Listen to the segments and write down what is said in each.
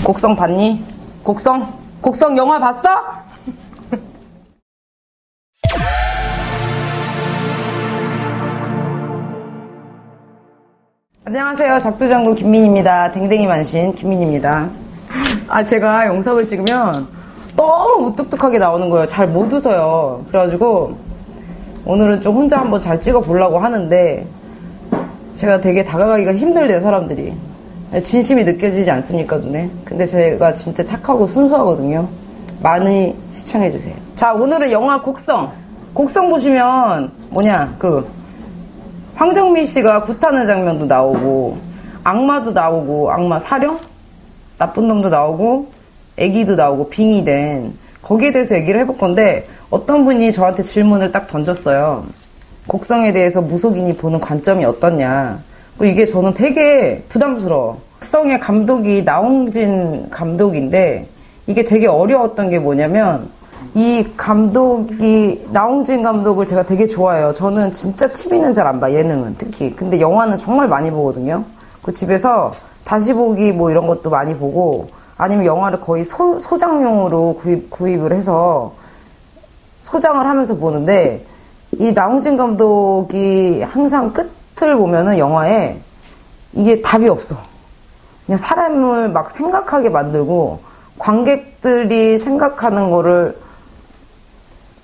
곡성 봤니? 곡성? 곡성 영화 봤어? 안녕하세요. 작두장군 김민희입니다. 댕댕이 만신 김민희입니다. 제가 영상을 찍으면 너무 무뚝뚝하게 나오는 거예요. 잘 못 웃어요. 그래가지고 오늘은 좀 혼자 한번 잘 찍어보려고 하는데 제가 되게 다가가기가 힘들대요, 사람들이. 진심이 느껴지지 않습니까, 눈에? 근데 제가 진짜 착하고 순수하거든요. 많이 시청해주세요. 자, 오늘은 영화 곡성. 곡성 보시면 황정민 씨가 굿하는 장면도 나오고, 악마도 나오고, 악마 사령? 나쁜 놈도 나오고, 애기도 나오고, 빙의 된. 거기에 대해서 얘기를 해볼 건데, 어떤 분이 저한테 질문을 딱 던졌어요. 곡성에 대해서 무속인이 보는 관점이 어떻냐. 이게 저는 되게 부담스러워. 곡성의 감독이 나홍진 감독인데, 이게 되게 어려웠던 게 뭐냐면, 이 감독이, 나홍진 감독을 제가 되게 좋아해요. 저는 진짜 TV는 잘 안 봐, 예능은 특히. 근데 영화는 정말 많이 보거든요. 그 집에서 다시 보기 뭐 이런 것도 많이 보고, 아니면 영화를 거의 소장용으로 구입을 해서 소장을 하면서 보는데, 이 나홍진 감독이 항상 끝을 보면은 영화에 이게 답이 없어. 그냥 사람을 막 생각하게 만들고, 관객들이 생각하는 거를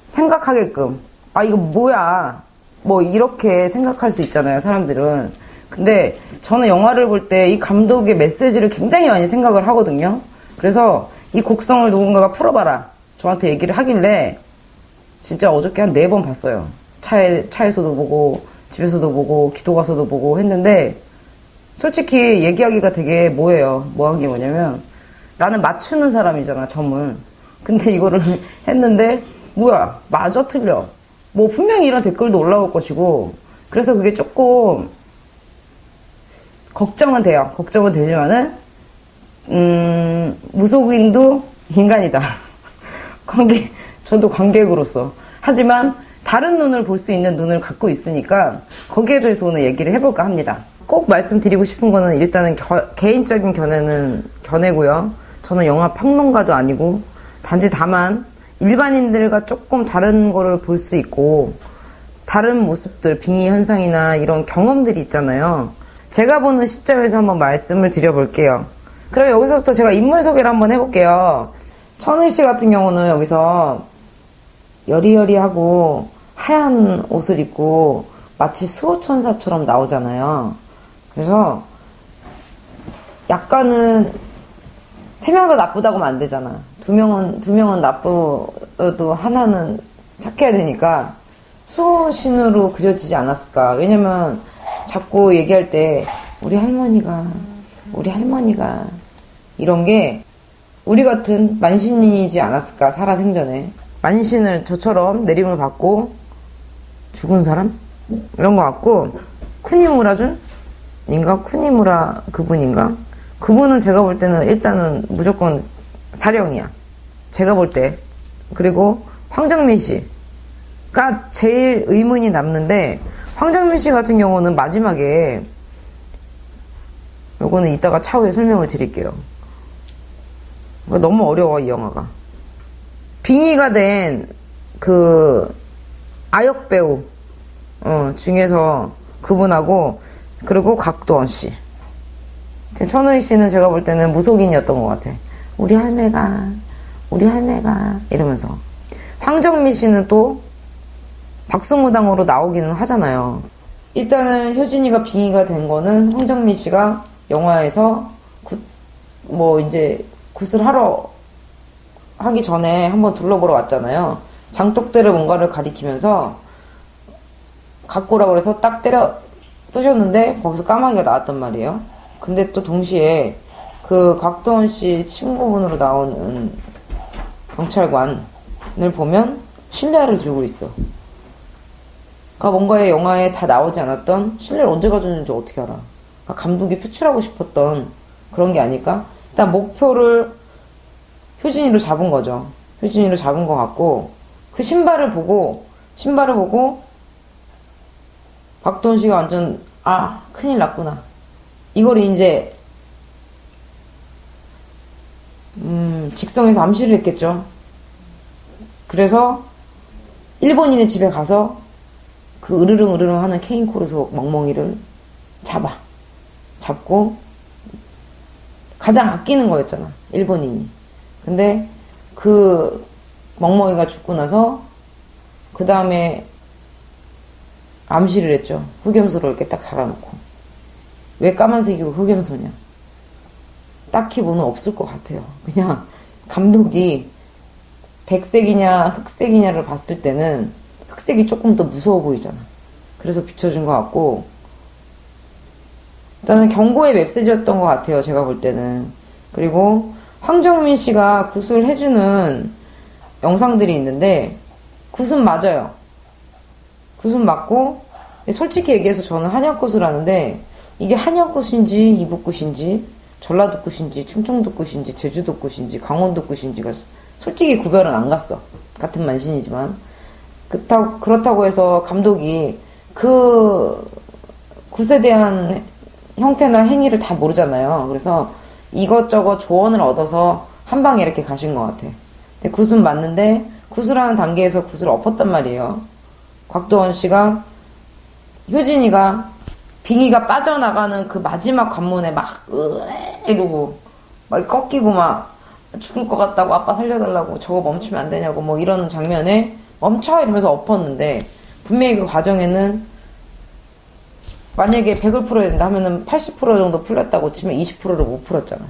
생각하게끔, 이거 뭐야, 뭐 이렇게 생각할 수 있잖아요, 사람들은. 근데 저는 영화를 볼 때 이 감독의 메시지를 굉장히 많이 생각을 하거든요. 그래서 이 곡성을 누군가가 풀어봐라 저한테 얘기를 하길래 진짜 어저께 한 4번 봤어요. 차에서도 보고 집에서도 보고 기도 가서도 보고 했는데, 솔직히 얘기하기가 되게 뭐한 게 뭐냐면, 나는 맞추는 사람이잖아, 점을. 근데 이거를 했는데 뭐야, 맞아 틀려, 뭐 분명히 이런 댓글도 올라올 것이고, 그래서 그게 조금 걱정은 돼요. 걱정은 되지만은 무속인도 인간이다. 저도 관객으로서. 하지만 다른 눈을 볼 수 있는 눈을 갖고 있으니까 거기에 대해서 오늘 얘기를 해볼까 합니다. 꼭 말씀드리고 싶은 거는, 일단은 개인적인 견해고요. 저는 영화 평론가도 아니고, 단지 다만 일반인들과 조금 다른 거를 볼 수 있고, 다른 모습들, 빙의 현상이나 이런 경험들이 있잖아요. 제가 보는 시점에서 한번 말씀을 드려볼게요. 그럼 여기서부터 제가 인물 소개를 한번 해볼게요. 천은 씨 같은 경우는 여기서 여리여리하고 하얀 옷을 입고 마치 수호천사처럼 나오잖아요. 그래서 약간은 3명 다 나쁘다고 하면 안 되잖아. 2명은 나쁘도 하나는 착해야 되니까 수호신으로 그려지지 않았을까. 왜냐면 자꾸 얘기할 때 우리 할머니가 이런 게 우리 같은 만신이지 않았을까, 살아생전에. 만신을 저처럼 내림을 받고 죽은 사람? 이런 것 같고, 쿠니무라준? 쿠니무라 그분인가? 그분은 제가 볼 때는 일단은 무조건 사령이야. 제가 볼 때. 그리고 황정민 씨가 제일 의문이 남는데, 황정민 씨 같은 경우는 마지막에, 요거는 이따가 차후에 설명을 드릴게요. 너무 어려워, 이 영화가. 빙의가 된 아역 배우 중에서 그분하고, 그리고 각도원 씨. 천우희 씨는 제가 볼 때는 무속인이었던 것 같아. 우리 할매가 이러면서. 황정민 씨는 또 박수무당으로 나오기는 하잖아요. 일단은 효진이가 빙의가 된 거는, 황정민 씨가 영화에서 굿을 하기 전에 한번 둘러보러 왔잖아요. 장독대를 뭔가를 가리키면서 갖고 오라고 해서 딱 때려 부셨는데 거기서 까마귀가 나왔단 말이에요. 근데 또 동시에 그 곽도원 씨 친구분으로 나오는 경찰관을 보면 신뢰를 들고 있어. 그러니까 뭔가의 영화에 다 나오지 않았던 신뢰를 언제 가졌는지 어떻게 알아? 그러니까 감독이 표출하고 싶었던 그런 게 아닐까? 일단 목표를 효진이로 잡은 거죠. 효진이로 잡은 것 같고, 그 신발을 보고 박도원 씨가 완전 큰일 났구나. 이걸 이제 직성에서 암시를 했겠죠. 그래서 일본인의 집에 가서 그 으르릉 하는 케인코르소 멍멍이를 잡고 가장 아끼는 거였잖아, 일본인이. 근데 그 멍멍이가 죽고 나서 그 다음에 암시를 했죠. 흑염소를 이렇게 딱 달아놓고. 왜 까만색이고 흑염소냐? 딱히 뭐는 없을 것 같아요. 그냥 감독이 백색이냐 흑색이냐를 봤을 때는 흑색이 조금 더 무서워 보이잖아. 그래서 비춰준 것 같고, 일단은 경고의 메시지였던 것 같아요, 제가 볼 때는. 그리고 황정민 씨가 굿을 해주는 영상들이 있는데 굿은 맞아요. 굿은 맞고, 솔직히 얘기해서 저는 한약굿을 하는데 이게 한약굿인지 이북굿인지 전라도굿인지 충청도굿인지 제주도굿인지 강원도굿인지가 솔직히 구별은 안 갔어. 같은 만신이지만. 그렇다고 해서 감독이 그 굿에 대한 형태나 행위를 다 모르잖아요. 그래서 이것저것 조언을 얻어서 한 방에 이렇게 가신 것 같아. 근데 굿은 맞는데 굿을 하는 단계에서 굿을 엎었단 말이에요. 곽도원 씨가, 효진이가 빙의가 빠져나가는 그 마지막 관문에 막 이러고 막 꺾이고 막 죽을 것 같다고, 아빠 살려달라고, 저거 멈추면 안 되냐고 뭐 이러는 장면에 멈춰 이러면서 엎었는데, 분명히 그 과정에는 만약에 100을 풀어야 된다 하면은 80% 정도 풀렸다고 치면 20%를 못 풀었잖아.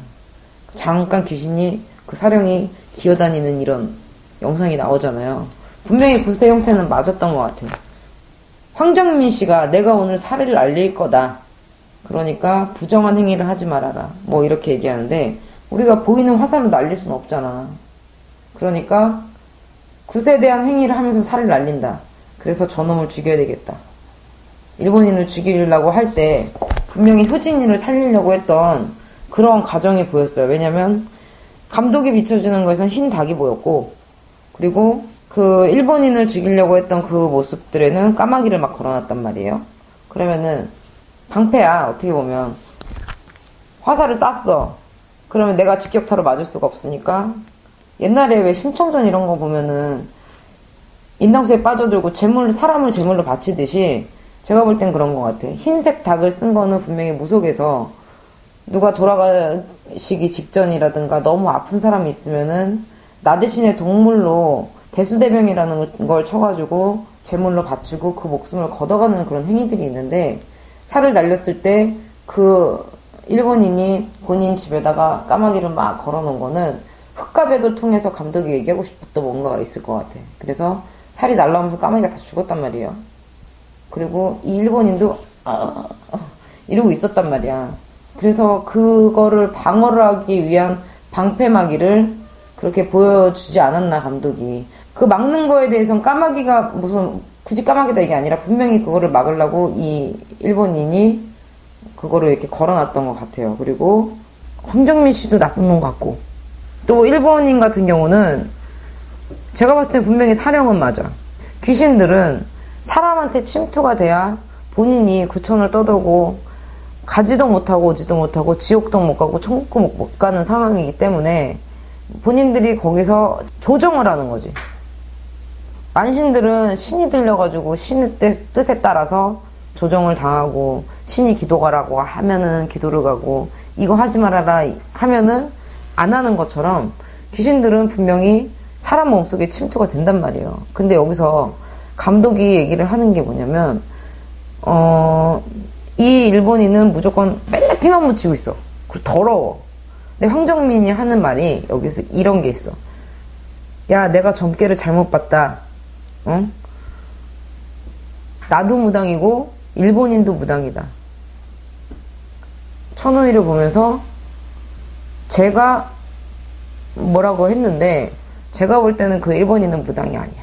잠깐 귀신이, 그 사령이 기어다니는 이런 영상이 나오잖아요. 분명히 굿의 형태는 맞았던 것 같아요. 황정민 씨가 내가 오늘 살해를 알릴 거다, 그러니까 부정한 행위를 하지 말아라, 뭐 이렇게 얘기하는데, 우리가 보이는 화살로 날릴 수는 없잖아. 그러니까 굿에 대한 행위를 하면서 살을 날린다. 그래서 저놈을 죽여야 되겠다. 일본인을 죽이려고 할 때 분명히 효진이를 살리려고 했던 그런 과정이 보였어요. 왜냐면 감독이 비춰주는 거에선 흰 닭이 보였고, 그리고 그 일본인을 죽이려고 했던 그 모습들에는 까마귀를 막 걸어놨단 말이에요. 그러면은 방패야, 어떻게 보면. 화살을 쐈어. 그러면 내가 직격타로 맞을 수가 없으니까, 옛날에 왜 심청전 이런 거 보면은 인당수에 빠져들고 사람을 제물로 바치듯이, 제가 볼 땐 그런 것 같아. 흰색 닭을 쓴 거는 분명히 무속에서 누가 돌아가시기 직전이라든가 너무 아픈 사람이 있으면은 나 대신에 동물로 대수대병이라는 걸 쳐가지고 제물로 바치고 그 목숨을 걷어가는 그런 행위들이 있는데, 살을 날렸을 때 그 일본인이 본인 집에다가 까마귀를 막 걸어놓은 거는 흑가백을 통해서 감독이 얘기하고 싶었던 뭔가가 있을 것 같아. 그래서 살이 날라오면서 까마귀가 다 죽었단 말이에요. 그리고 이 일본인도 이러고 있었단 말이야. 그래서 그거를 방어를 하기 위한 방패막이를 그렇게 보여주지 않았나, 감독이. 그 막는 거에 대해서는 까마귀가 무슨 굳이 까마귀다 이게 아니라 분명히 그거를 막으려고 이 일본인이 그거를 이렇게 걸어놨던 것 같아요. 그리고 황정민 씨도 나쁜 놈 같고, 또 일본인 같은 경우는 제가 봤을 때 분명히 사령은 맞아. 귀신들은 사람한테 침투가 돼야 본인이 구천을 떠돌고 가지도 못하고 오지도 못하고 지옥도 못 가고 천국도 못 가는 상황이기 때문에 본인들이 거기서 조정을 하는 거지. 만신들은 신이 들려가지고 신의 뜻에 따라서 조정을 당하고, 신이 기도 가라고 하면은 기도를 가고, 이거 하지 말아라 하면은 안 하는 것처럼 귀신들은 분명히 사람 몸속에 침투가 된단 말이에요. 근데 여기서 감독이 얘기를 하는 게 뭐냐면, 이 일본인은 무조건 맨날 피만 묻히고 있어. 그리고 더러워. 근데 황정민이 하는 말이 여기서 이런 게 있어. 야, 내가 점괘를 잘못 봤다. 어? 나도 무당이고 일본인도 무당이다. 천우희를 보면서 제가 뭐라고 했는데, 제가 볼 때는 그 일본인은 무당이 아니야.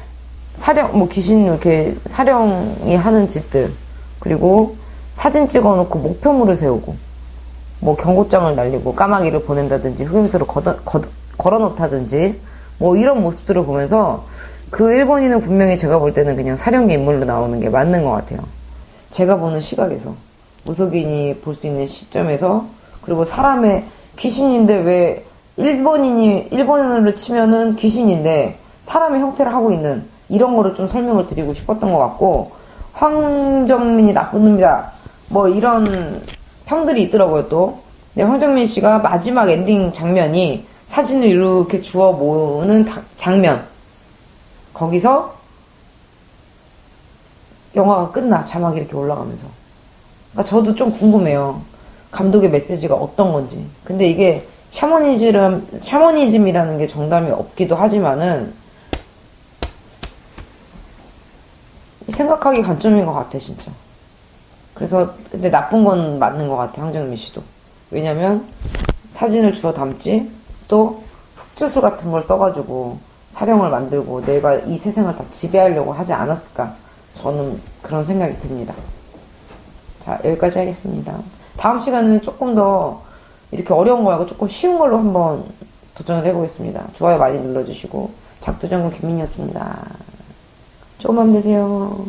사령, 뭐 귀신 이렇게 사령이 하는 짓들, 그리고 사진 찍어놓고 목표물을 세우고, 뭐 경고장을 날리고 까마귀를 보낸다든지 흑염소를 걸어놓다든지 뭐 이런 모습들을 보면서 그 일본인은 분명히 제가 볼 때는 그냥 사령의 인물로 나오는 게 맞는 것 같아요. 제가 보는 시각에서, 무속인이 볼 수 있는 시점에서. 그리고 사람의 귀신인데 왜 일본어로 치면은 귀신인데 사람의 형태를 하고 있는 이런 거를 좀 설명을 드리고 싶었던 것 같고, 황정민이 나쁜 놈이다 뭐 이런 평들이 있더라고요. 또 근데 황정민 씨가 마지막 엔딩 장면이 사진을 이렇게 주워 모으는 장면, 거기서 영화가 끝나 자막이 이렇게 올라가면서, 그러니까 저도 좀 궁금해요. 감독의 메시지가 어떤 건지. 근데 이게 샤머니즘이라는 게 정답이 없기도 하지만은 생각하기 관점인 것 같아 진짜. 그래서 근데 나쁜 건 맞는 것 같아 황정민 씨도. 왜냐면 사진을 주워 담지, 또 흑주술 같은 걸 써가지고 사령을 만들고 내가 이 세상을 다 지배하려고 하지 않았을까, 저는 그런 생각이 듭니다. 자, 여기까지 하겠습니다. 다음 시간에는 조금 더 이렇게 어려운 거 말고 조금 쉬운 걸로 한번 도전을 해보겠습니다. 좋아요 많이 눌러주시고, 작두전공 김민이었습니다. 좋은 밤 되세요.